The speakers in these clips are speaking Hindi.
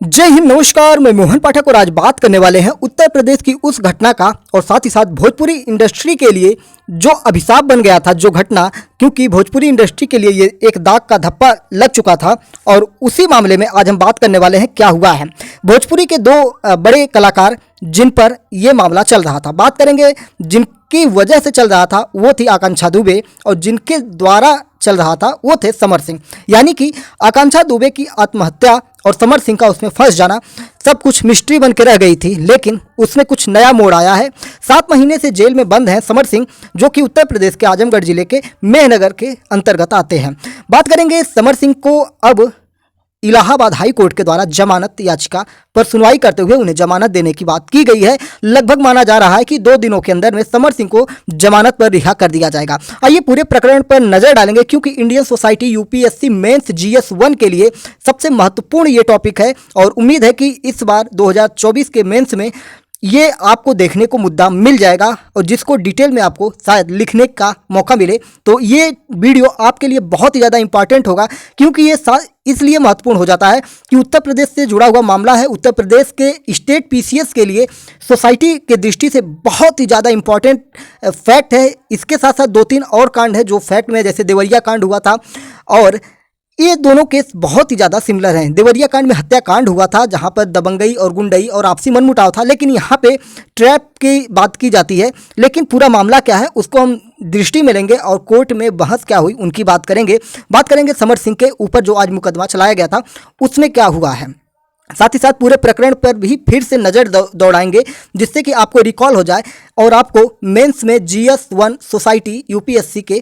जय हिंद, नमस्कार। मैं मोहन पाठक और आज बात करने वाले हैं उत्तर प्रदेश की उस घटना का और साथ ही साथ भोजपुरी इंडस्ट्री के लिए जो अभिशाप बन गया था। जो घटना, क्योंकि भोजपुरी इंडस्ट्री के लिए ये एक दाग का धब्बा लग चुका था और उसी मामले में आज हम बात करने वाले हैं क्या हुआ है। भोजपुरी के दो बड़े कलाकार जिन पर यह मामला चल रहा था, बात करेंगे जिनकी वजह से चल रहा था वो थी आकांक्षा दुबे और जिनके द्वारा चल रहा था वो थे समर सिंह। यानी कि आकांक्षा दुबे की आत्महत्या और समर सिंह का उसमें फंस जाना सब कुछ मिस्ट्री बन के रह गई थी, लेकिन उसमें कुछ नया मोड़ आया है। 7 महीने से जेल में बंद हैं समर सिंह, जो कि उत्तर प्रदेश के आजमगढ़ जिले के मेहनगर के अंतर्गत आते हैं। बात करेंगे समर सिंह को अब इलाहाबाद हाई कोर्ट के द्वारा जमानत याचिका पर सुनवाई करते हुए उन्हें जमानत देने की बात की गई है। लगभग माना जा रहा है कि 2 दिनों के अंदर में समर सिंह को जमानत पर रिहा कर दिया जाएगा। आइए पूरे प्रकरण पर नजर डालेंगे, क्योंकि Indian society UPSC mains GS 1 के लिए सबसे महत्वपूर्ण ये टॉपिक है और उम्मीद है कि इस बार 2024 के मेंस में ये आपको देखने को मुद्दा मिल जाएगा और जिसको डिटेल में आपको शायद लिखने का मौका मिले तो ये वीडियो आपके लिए बहुत ही ज़्यादा इंपॉर्टेंट होगा, क्योंकि ये इसलिए महत्वपूर्ण हो जाता है कि उत्तर प्रदेश से जुड़ा हुआ मामला है। उत्तर प्रदेश के स्टेट पीसीएस के लिए सोसाइटी के दृष्टि से बहुत ही ज़्यादा इंपॉर्टेंट फैक्ट है। इसके साथ साथ 2-3 और कांड है जो फैक्ट में, जैसे देवरिया कांड हुआ था और ये दोनों केस बहुत ही ज़्यादा सिमिलर हैं। देवरिया कांड में हत्याकांड हुआ था जहां पर दबंगई और गुंडई और आपसी मनमुटाव था, लेकिन यहाँ पे ट्रैप की बात की जाती है। लेकिन पूरा मामला क्या है उसको हम दृष्टि में लेंगे और कोर्ट में बहस क्या हुई उनकी बात करेंगे। बात करेंगे समर सिंह के ऊपर जो आज मुकदमा चलाया गया था उसमें क्या हुआ है। साथ ही साथ पूरे प्रकरण पर भी फिर से नज़र दौड़ाएंगे, जिससे कि आपको रिकॉल हो जाए और आपको मेंस में जीएस 1 सोसाइटी यूपीएससी के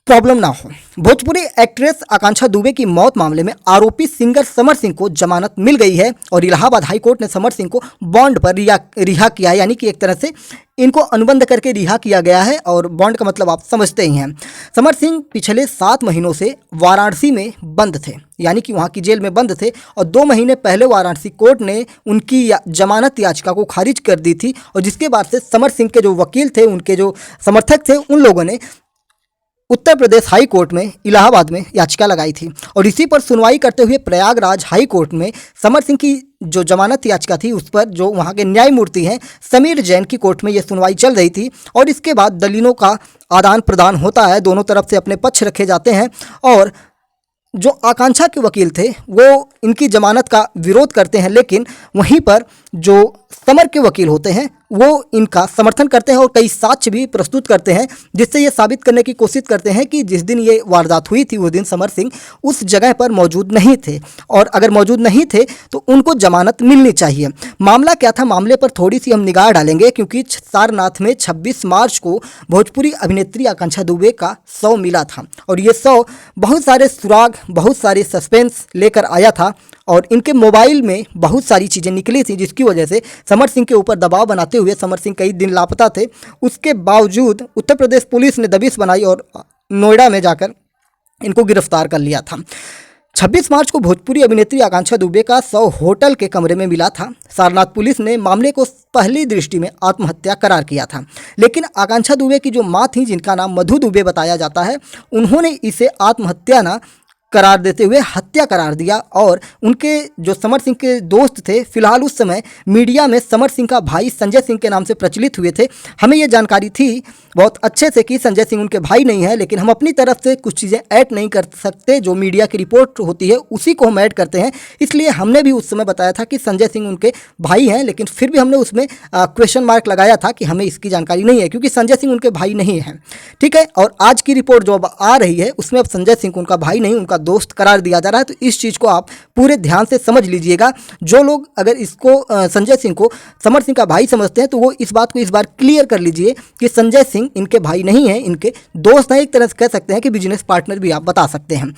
प्रॉब्लम ना हो। भोजपुरी एक्ट्रेस आकांक्षा दुबे की मौत मामले में आरोपी सिंगर समर सिंह को जमानत मिल गई है और इलाहाबाद हाई कोर्ट ने समर सिंह को बॉन्ड पर रिहा किया है। यानी कि एक तरह से इनको अनुबंध करके रिहा किया गया है और बॉन्ड का मतलब आप समझते ही हैं। समर सिंह पिछले 7 महीनों से वाराणसी में बंद थे, यानी कि वहाँ की जेल में बंद थे और 2 महीने पहले वाराणसी कोर्ट ने उनकी जमानत याचिका को खारिज कर दी थी और जिसके बाद से समर सिंह के जो वकील थे, उनके जो समर्थक थे, उन लोगों ने उत्तर प्रदेश हाई कोर्ट में इलाहाबाद में याचिका लगाई थी और इसी पर सुनवाई करते हुए प्रयागराज हाई कोर्ट में समर सिंह की जो जमानत याचिका थी उस पर जो वहां के न्यायमूर्ति हैं समीर जैन की कोर्ट में ये सुनवाई चल रही थी और इसके बाद दलीलों का आदान प्रदान होता है। दोनों तरफ से अपने पक्ष रखे जाते हैं और जो आकांक्षा के वकील थे वो इनकी जमानत का विरोध करते हैं, लेकिन वहीं पर जो समर के वकील होते हैं वो इनका समर्थन करते हैं और कई साक्ष्य भी प्रस्तुत करते हैं, जिससे ये साबित करने की कोशिश करते हैं कि जिस दिन ये वारदात हुई थी उस दिन समर सिंह उस जगह पर मौजूद नहीं थे और अगर मौजूद नहीं थे तो उनको जमानत मिलनी चाहिए। मामला क्या था, मामले पर थोड़ी सी हम निगाह डालेंगे, क्योंकि सारनाथ में 26 मार्च को भोजपुरी अभिनेत्री आकांक्षा दुबे का शव मिला था और ये शव बहुत सारे सुराग, बहुत सारे सस्पेंस लेकर आया था और इनके मोबाइल में बहुत सारी चीज़ें निकली थी, जिसकी वजह से समर सिंह के ऊपर दबाव बनाते हुए समर सिंह कई दिन लापता थे। उसके बावजूद उत्तर प्रदेश पुलिस ने दबिश बनाई और नोएडा में जाकर इनको गिरफ्तार कर लिया था। 26 मार्च को भोजपुरी अभिनेत्री आकांक्षा दुबे का शव होटल के कमरे में मिला था। सारनाथ पुलिस ने मामले को पहली दृष्टि में आत्महत्या करार किया था, लेकिन आकांक्षा दुबे की जो मां थी, जिनका नाम मधु दुबे बताया जाता है, उन्होंने इसे आत्महत्या न करार देते हुए हत्या करार दिया और उनके जो समर सिंह के दोस्त थे, फिलहाल उस समय मीडिया में समर सिंह का भाई संजय सिंह के नाम से प्रचलित हुए थे। हमें ये जानकारी थी बहुत अच्छे से कि संजय सिंह उनके भाई नहीं है, लेकिन हम अपनी तरफ से कुछ चीज़ें ऐड नहीं कर सकते। जो मीडिया की रिपोर्ट होती है उसी को हम ऐड करते हैं, इसलिए हमने भी उस समय बताया था कि संजय सिंह उनके भाई हैं, लेकिन फिर भी हमने उसमें क्वेश्चन मार्क लगाया था कि हमें इसकी जानकारी नहीं है, क्योंकि संजय सिंह उनके भाई नहीं हैं। ठीक है, और आज की रिपोर्ट जो अब आ रही है उसमें अब संजय सिंह उनका भाई नहीं, उनका दोस्त करार दिया जा रहा है। तो इस चीज़ को आप पूरे ध्यान से समझ लीजिएगा। जो लोग अगर इसको संजय सिंह को समर सिंह का भाई समझते हैं तो वो इस बात को इस बार क्लियर कर लीजिए कि संजय सिंह इनके भाई नहीं हैं, इनके दोस्त हैं। एक तरह से कह सकते हैं कि बिजनेस पार्टनर भी आप बता सकते हैं।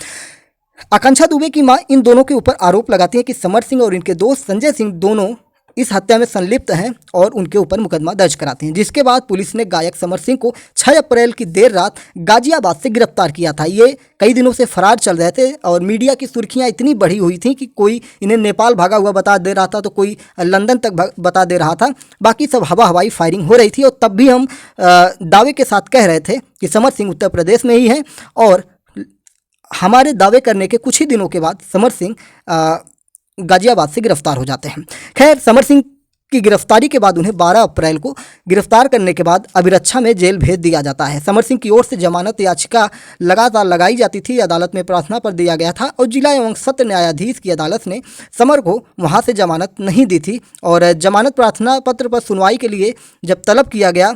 आकांक्षा दुबे की मां इन दोनों के ऊपर आरोप लगाती है कि समर सिंह और इनके दोस्त संजय सिंह दोनों इस हत्या में संलिप्त हैं और उनके ऊपर मुकदमा दर्ज कराते हैं, जिसके बाद पुलिस ने गायक समर सिंह को 6 अप्रैल की देर रात गाजियाबाद से गिरफ्तार किया था। ये कई दिनों से फरार चल रहे थे और मीडिया की सुर्खियां इतनी बढ़ी हुई थी कि कोई इन्हें नेपाल भागा हुआ बता दे रहा था तो कोई लंदन तक बता दे रहा था। बाकी सब हवाई फायरिंग हो रही थी और तब भी हम दावे के साथ कह रहे थे कि समर सिंह उत्तर प्रदेश में ही हैं और हमारे दावे करने के कुछ ही दिनों के बाद समर सिंह गाजियाबाद से गिरफ्तार हो जाते हैं। खैर, समर सिंह की गिरफ्तारी के बाद उन्हें 12 अप्रैल को गिरफ्तार करने के बाद अभिरक्षा में जेल भेज दिया जाता है। समर सिंह की ओर से जमानत याचिका लगातार लगाई जाती थी, अदालत में प्रार्थना पर दिया गया था और जिला एवं सत्र न्यायाधीश की अदालत ने समर को वहां से जमानत नहीं दी थी और जमानत प्रार्थना पत्र पर सुनवाई के लिए जब तलब किया गया,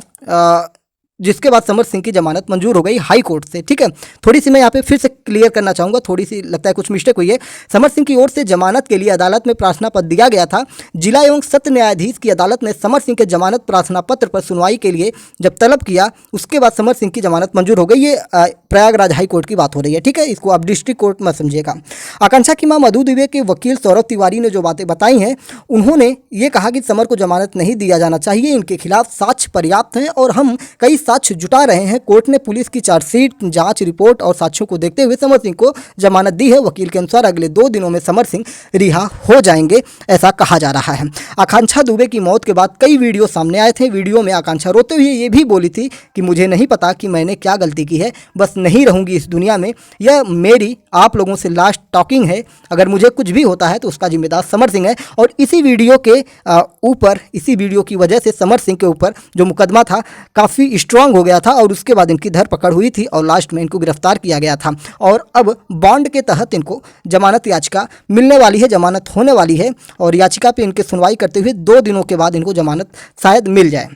जिसके बाद समर सिंह की जमानत मंजूर हो गई हाई कोर्ट से। ठीक है, थोड़ी सी मैं यहाँ पे फिर से क्लियर करना चाहूँगा, थोड़ी सी लगता है कुछ मिस्टेक हुई है। समर सिंह की ओर से जमानत के लिए अदालत में प्रार्थना पत्र दिया गया था। जिला एवं सत्र न्यायाधीश की अदालत ने समर सिंह के जमानत प्रार्थना पत्र पर सुनवाई के लिए जब तलब किया, उसके बाद समर सिंह की जमानत मंजूर हो गई। ये प्रयागराज हाई कोर्ट की बात हो रही है। ठीक है, इसको आप डिस्ट्रिक्ट कोर्ट में समझिएगा। आकांक्षा की मां मधु दुबे के वकील सौरभ तिवारी ने जो बातें बताई हैं, उन्होंने ये कहा कि समर को जमानत नहीं दिया जाना चाहिए, इनके खिलाफ साक्ष्य पर्याप्त हैं और हम कई साक्ष्य जुटा रहे हैं। कोर्ट ने पुलिस की चार्जशीट, जांच रिपोर्ट और साक्ष्यों को देखते हुए समर सिंह को जमानत दी है। वकील के अनुसार अगले 2 दिनों में समर सिंह रिहा हो जाएंगे, ऐसा कहा जा रहा है। आकांक्षा दुबे की मौत के बाद कई वीडियो सामने आए थे। वीडियो में आकांक्षा रोते हुए ये भी बोली थी कि मुझे नहीं पता कि मैंने क्या गलती की है, बस नहीं रहूंगी इस दुनिया में, यह मेरी आप लोगों से लास्ट टॉकिंग है, अगर मुझे कुछ भी होता है तो उसका जिम्मेदार समर सिंह है। और इसी वीडियो के ऊपर, इसी वीडियो की वजह से समर सिंह के ऊपर जो मुकदमा था काफ़ी स्ट्रांग हो गया था और उसके बाद इनकी धरपकड़ हुई थी और लास्ट में इनको गिरफ्तार किया गया था और अब बॉन्ड के तहत इनको जमानत याचिका मिलने वाली है, जमानत होने वाली है और याचिका पे इनकी सुनवाई करते हुए 2 दिनों के बाद इनको जमानत शायद मिल जाए।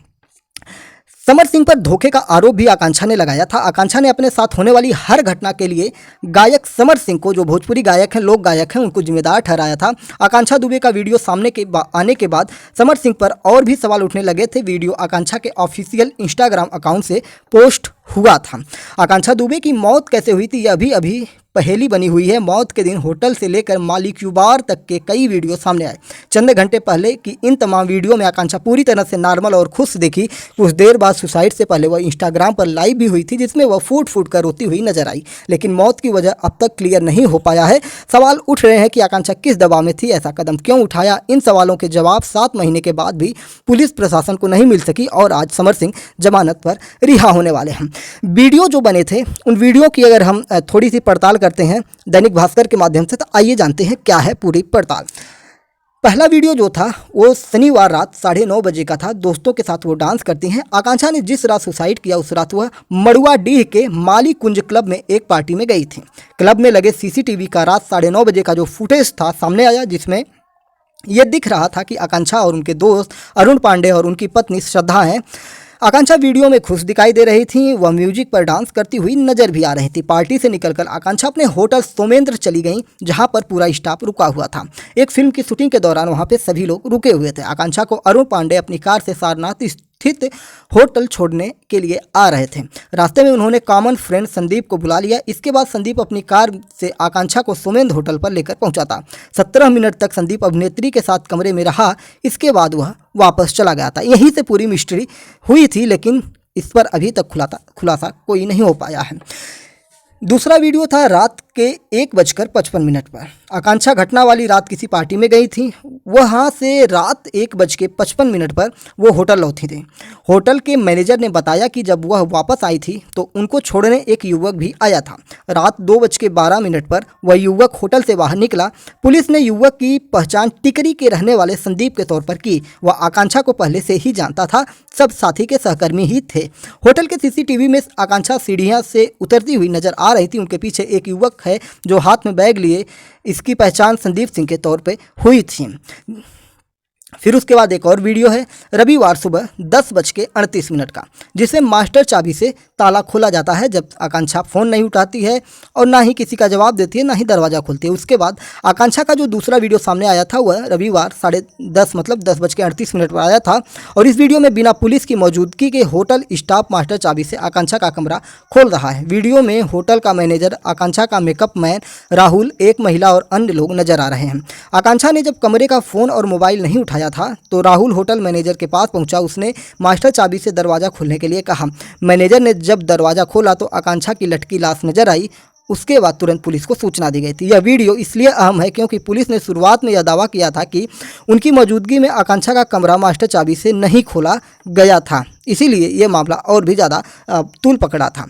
समर सिंह पर धोखे का आरोप भी आकांक्षा ने लगाया था। आकांक्षा ने अपने साथ होने वाली हर घटना के लिए गायक समर सिंह को, जो भोजपुरी गायक हैं, लोक गायक हैं, उनको जिम्मेदार ठहराया था। आकांक्षा दुबे का वीडियो सामने के आने के बाद समर सिंह पर और भी सवाल उठने लगे थे। वीडियो आकांक्षा के ऑफिशियल इंस्टाग्राम अकाउंट से पोस्ट हुआ था। आकांक्षा दुबे की मौत कैसे हुई थी, यह अभी पहेली बनी हुई है। मौत के दिन होटल से लेकर माली क्यूबार तक के कई वीडियो सामने आए। चंद घंटे पहले की इन तमाम वीडियो में आकांक्षा पूरी तरह से नॉर्मल और खुश दिखी। कुछ देर बाद सुसाइड से पहले वह इंस्टाग्राम पर लाइव भी हुई थी, जिसमें वह फूट फूट कर रोती हुई नजर आई, लेकिन मौत की वजह अब तक क्लियर नहीं हो पाया है। सवाल उठ रहे हैं कि आकांक्षा किस दबाव में थी, ऐसा कदम क्यों उठाया। इन सवालों के जवाब 7 महीने के बाद भी पुलिस प्रशासन को नहीं मिल सकी और आज समर सिंह जमानत पर रिहा होने वाले हैं। वीडियो जो बने थे, उन वीडियो की अगर हम थोड़ी सी पड़ताल करते हैं दैनिक भास्कर के माध्यम से, तो आइए जानते हैं क्या है पूरी पड़ताल। पहला वीडियो जो था वो शनिवार रात 9:30 बजे का था। दोस्तों के साथ वो डांस करती हैं। आकांक्षा ने जिस रात सुसाइड किया उस रात वह मड़ुआडीह के माली कुंज क्लब में एक पार्टी में गई थी। क्लब में लगे सीसीटीवी का रात 9:30 बजे का जो फुटेज था सामने आया, जिसमें यह दिख रहा था कि आकांक्षा और उनके दोस्त अरुण पांडे और उनकी पत्नी श्रद्धा हैं। आकांक्षा वीडियो में खुश दिखाई दे रही थी, वह म्यूजिक पर डांस करती हुई नजर भी आ रही थी। पार्टी से निकलकर आकांक्षा अपने होटल सोमेंद्र चली गई, जहां पर पूरा स्टाफ रुका हुआ था। एक फिल्म की शूटिंग के दौरान वहां पे सभी लोग रुके हुए थे। आकांक्षा को अरुण पांडे अपनी कार से सारनाथ स्थित होटल छोड़ने के लिए आ रहे थे। रास्ते में उन्होंने कॉमन फ्रेंड संदीप को बुला लिया। इसके बाद संदीप अपनी कार से आकांक्षा को सोमेंद्र होटल पर लेकर पहुंचा था। 17 मिनट तक संदीप अभिनेत्री के साथ कमरे में रहा, इसके बाद वह वापस चला गया था। यहीं से पूरी मिस्ट्री हुई थी, लेकिन इस पर अभी तक खुलासा कोई नहीं हो पाया है। दूसरा वीडियो था रात के 1:55 पर। आकांक्षा घटना वाली रात किसी पार्टी में गई थी। वहाँ से रात 1:55 पर वो होटल लौटी थी। होटल के मैनेजर ने बताया कि जब वह वापस आई थी तो उनको छोड़ने एक युवक भी आया था। रात 2:12 पर वह युवक होटल से बाहर निकला। पुलिस ने युवक की पहचान टिकरी के रहने वाले संदीप के तौर पर की। वह आकांक्षा को पहले से ही जानता था, सब साथी के सहकर्मी ही थे। होटल के सीसीटीवी में आकांक्षा सीढ़ियाँ से उतरती हुई नजर आ रही थी। उनके पीछे एक युवक है जो हाथ में बैग लिए, इसकी पहचान संदीप सिंह के तौर पे हुई थी। फिर उसके बाद एक और वीडियो है रविवार सुबह 10:38 का, जिसमें मास्टर चाबी से ताला खोला जाता है जब आकांक्षा फ़ोन नहीं उठाती है और ना ही किसी का जवाब देती है, ना ही दरवाज़ा खोलती है। उसके बाद आकांक्षा का जो दूसरा वीडियो सामने आया था वह रविवार 10:30 मतलब 10:38 पर आया था और इस वीडियो में बिना पुलिस की मौजूदगी के होटल स्टाफ मास्टर चाबी से आकांक्षा का कमरा खोल रहा है। वीडियो में होटल का मैनेजर, आकांक्षा का मेकअप मैन राहुल, एक महिला और अन्य लोग नजर आ रहे हैं। आकांक्षा ने जब कमरे का फ़ोन और मोबाइल नहीं उठाया था तो राहुल होटल मैनेजर के पास पहुंचा। उसने मास्टर चाबी से दरवाज़ा खोलने के लिए कहा। मैनेजर ने जब दरवाज़ा खोला तो आकांक्षा की लटकी लाश नजर आई। उसके बाद तुरंत पुलिस को सूचना दी गई थी। यह वीडियो इसलिए अहम है क्योंकि पुलिस ने शुरुआत में यह दावा किया था कि उनकी मौजूदगी में आकांक्षा का कमरा मास्टर चाबी से नहीं खोला गया था, इसीलिए यह मामला और भी ज़्यादा तूल पकड़ा था।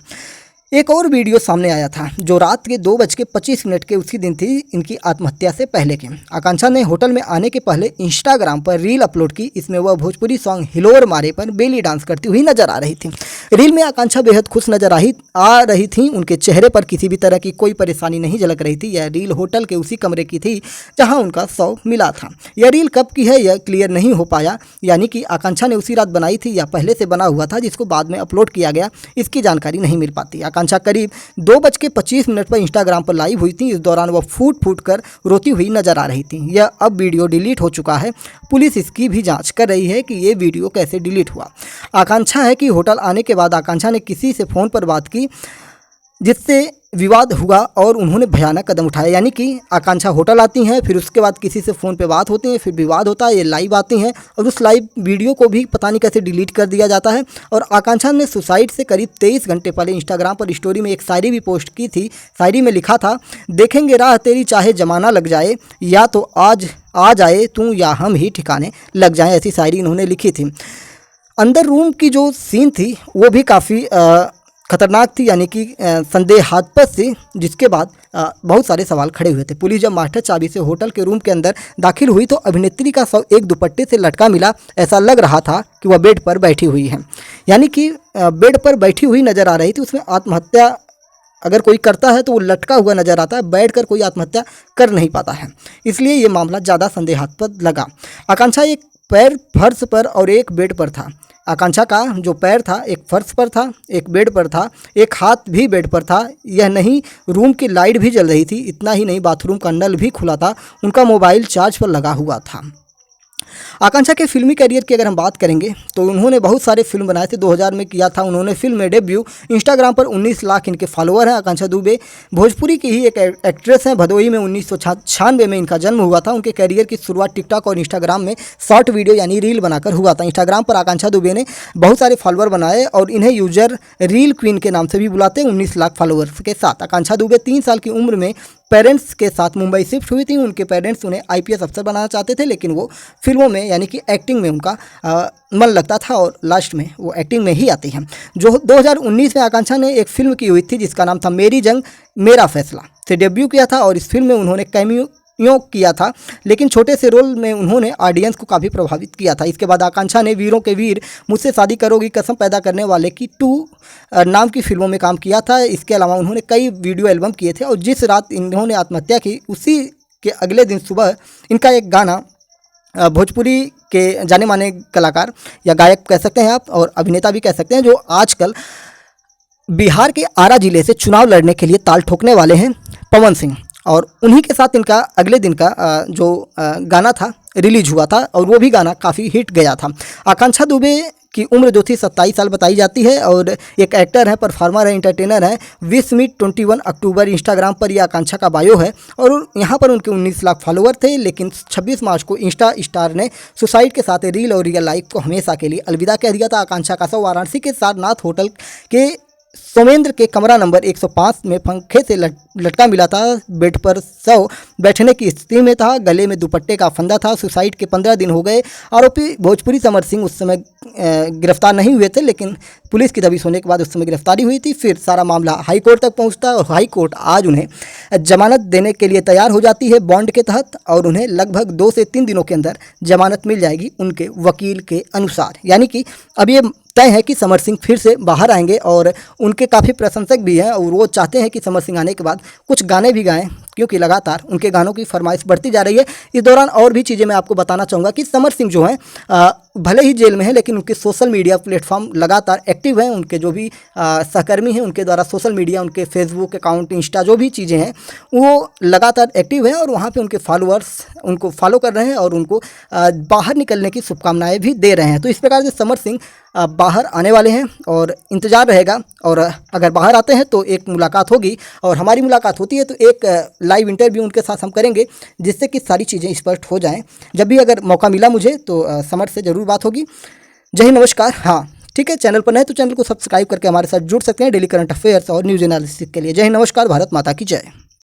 एक और वीडियो सामने आया था जो रात के 2:25 के उसी दिन थी इनकी आत्महत्या से पहले की। आकांक्षा ने होटल में आने के पहले इंस्टाग्राम पर रील अपलोड की। इसमें वह भोजपुरी सॉन्ग हिलोर मारे पर बेली डांस करती हुई नजर आ रही थी। रील में आकांक्षा बेहद खुश नजर आ रही थी। उनके चेहरे पर किसी भी तरह की कोई परेशानी नहीं झलक रही थी। यह रील होटल के उसी कमरे की थी जहाँ उनका शव मिला था। यह रील कब की है यह क्लियर नहीं हो पाया, यानी कि आकांक्षा ने उसी रात बनाई थी या पहले से बना हुआ था जिसको बाद में अपलोड किया गया, इसकी जानकारी नहीं मिल पाती। आकांक्षा करीब 2:25 पर इंस्टाग्राम पर लाइव हुई थी। इस दौरान वह फूट फूट कर रोती हुई नजर आ रही थी। यह अब वीडियो डिलीट हो चुका है। पुलिस इसकी भी जांच कर रही है कि ये वीडियो कैसे डिलीट हुआ। आकांक्षा है कि होटल आने के बाद आकांक्षा ने किसी से फ़ोन पर बात की जिससे विवाद हुआ और उन्होंने भयानक कदम उठाया। यानी कि आकांक्षा होटल आती हैं, फिर उसके बाद किसी से फ़ोन पे बात होती है, फिर विवाद होता है, ये लाइव आती हैं और उस लाइव वीडियो को भी पता नहीं कैसे डिलीट कर दिया जाता है। और आकांक्षा ने सुसाइड से करीब 23 घंटे पहले इंस्टाग्राम पर स्टोरी में एक शायरी भी पोस्ट की थी। शायरी में लिखा था, देखेंगे राह तेरी चाहे ज़माना लग जाए, या तो आज आ जाए तू या हम ही ठिकाने लग जाएँ। ऐसी शायरी इन्होंने लिखी थी। अंदर रूम की जो सीन थी वो भी काफ़ी खतरनाक थी, यानी कि संदेहास्पद थी, जिसके बाद बहुत सारे सवाल खड़े हुए थे। पुलिस जब मास्टर चाबी से होटल के रूम के अंदर दाखिल हुई तो अभिनेत्री का शव एक दुपट्टे से लटका मिला। ऐसा लग रहा था कि वह बेड पर बैठी हुई है, यानी कि बेड पर बैठी हुई नज़र आ रही थी। उसमें आत्महत्या अगर कोई करता है तो वो लटका हुआ नज़र आता है, बैठकर कोई आत्महत्या कर नहीं पाता है, इसलिए ये मामला ज़्यादा संदेहास्पद लगा। आकांक्षा एक पैर फर्श पर और एक बेड पर था। आकांक्षा का जो पैर था एक फर्श पर था, एक बेड पर था, एक हाथ भी बेड पर था। यह नहीं, रूम की लाइट भी जल रही थी। इतना ही नहीं, बाथरूम का नल भी खुला था। उनका मोबाइल चार्ज पर लगा हुआ था। आकांक्षा के फिल्मी करियर की अगर हम बात करेंगे तो उन्होंने बहुत सारे फिल्म बनाए थे। 2000 में किया था उन्होंने फिल्म में डेब्यू। इंस्टाग्राम पर 19 लाख इनके फॉलोअर हैं। आकांक्षा दुबे भोजपुरी की ही एक एक्ट्रेस हैं। भदोही में 1996 में इनका जन्म हुआ था। उनके करियर की शुरुआत टिकटॉक और इंस्टाग्राम में शॉर्ट वीडियो यानी रील बनाकर हुआ था। इंस्टाग्राम पर आकांक्षा दुबे ने बहुत सारे फॉलोअर बनाए और इन्हें यूजर रील क्वीन के नाम से भी बुलाते हैं। 19 लाख फॉलोअर्स के साथ आकांक्षा दुबे 3 साल की उम्र में पेरेंट्स के साथ मुंबई शिफ्ट हुई थी। उनके पेरेंट्स उन्हें आईपीएस अफसर बनाना चाहते थे, लेकिन वो फिल्मों में यानी कि एक्टिंग में उनका मन लगता था और लास्ट में वो एक्टिंग में ही आती हैं। जो 2019 में आकांक्षा ने एक फिल्म की हुई थी जिसका नाम था मेरी जंग मेरा फैसला से डेब्यू किया था और इस फिल्म में उन्होंने कैमियो किया था, लेकिन छोटे से रोल में उन्होंने ऑडियंस को काफ़ी प्रभावित किया था। इसके बाद आकांक्षा ने वीरों के वीर, मुझसे शादी करोगी, कसम पैदा करने वाले की 2 नाम की फिल्मों में काम किया था। इसके अलावा उन्होंने कई वीडियो एल्बम किए थे और जिस रात इन्होंने आत्महत्या की उसी के अगले दिन सुबह इनका एक गाना भोजपुरी के जाने माने कलाकार या गायक कह सकते हैं आप और अभिनेता भी कह सकते हैं, जो आजकल बिहार के आरा जिले से चुनाव लड़ने के लिए ताल ठोकने वाले हैं, पवन सिंह। और उन्हीं के साथ इनका अगले दिन का जो गाना था रिलीज हुआ था और वो भी गाना काफ़ी हिट गया था। आकांक्षा दुबे की उम्र जो थी 27 साल बताई जाती है और एक एक्टर है, परफॉर्मर है, एंटरटेनर है। विश मी 21 अक्टूबर इंस्टाग्राम पर यह आकांक्षा का बायो है और यहाँ पर उनके 19 लाख फॉलोअर थे। लेकिन 26 मार्च को इंस्टा स्टार ने सुसाइड के साथ रील और रियल लाइफ को हमेशा के लिए अलविदा कह दिया था। आकांक्षा का शव वाराणसी के सारनाथ होटल के सोमेंद्र के कमरा नंबर 105 में पंखे से लटका मिला था। बेड पर शव बैठने की स्थिति में था, गले में दुपट्टे का फंदा था। सुसाइड के 15 दिन हो गए। आरोपी भोजपुरी समर सिंह उस समय गिरफ्तार नहीं हुए थे, लेकिन पुलिस की दबिश होने के बाद उस समय गिरफ्तारी हुई थी। फिर सारा मामला हाई कोर्ट तक पहुंचता और हाई कोर्ट आज उन्हें जमानत देने के लिए तैयार हो जाती है बॉन्ड के तहत और उन्हें लगभग 2 से 3 दिनों के अंदर जमानत मिल जाएगी उनके वकील के अनुसार। यानी कि अब ये तय है कि समर सिंह फिर से बाहर आएंगे और उनके काफ़ी प्रशंसक भी हैं और वो चाहते हैं कि समर सिंह आने के बाद कुछ गाने भी गाएं, क्योंकि लगातार उनके गानों की फरमाइश बढ़ती जा रही है। इस दौरान और भी चीज़ें मैं आपको बताना चाहूँगा कि समर सिंह जो हैं भले ही जेल में हैं, लेकिन उनके सोशल मीडिया प्लेटफॉर्म लगातार एक्टिव हैं। उनके जो भी सहकर्मी हैं उनके द्वारा सोशल मीडिया, उनके फेसबुक अकाउंट, इंस्टा जो भी चीज़ें हैं वो लगातार एक्टिव हैं और वहाँ पे उनके फॉलोअर्स उनको फॉलो कर रहे हैं और उनको बाहर निकलने की शुभकामनाएं भी दे रहे हैं। तो इस प्रकार से समर सिंह बाहर आने वाले हैं और इंतज़ार रहेगा और अगर बाहर आते हैं तो एक मुलाकात होगी और हमारी मुलाकात होती है तो एक लाइव इंटरव्यू उनके साथ हम करेंगे, जिससे कि सारी चीज़ें स्पष्ट हो जाएं। जब भी अगर मौका मिला मुझे तो समर से ज़रूर बात होगी। जय हिंद, नमस्कार। हाँ ठीक है, चैनल पर नए तो चैनल को सब्सक्राइब करके हमारे साथ जुड़ सकते हैं डेली करंट अफेयर्स और न्यूज़ एनालिसिस के लिए। जय हिंद, नमस्कार। भारत माता की जय।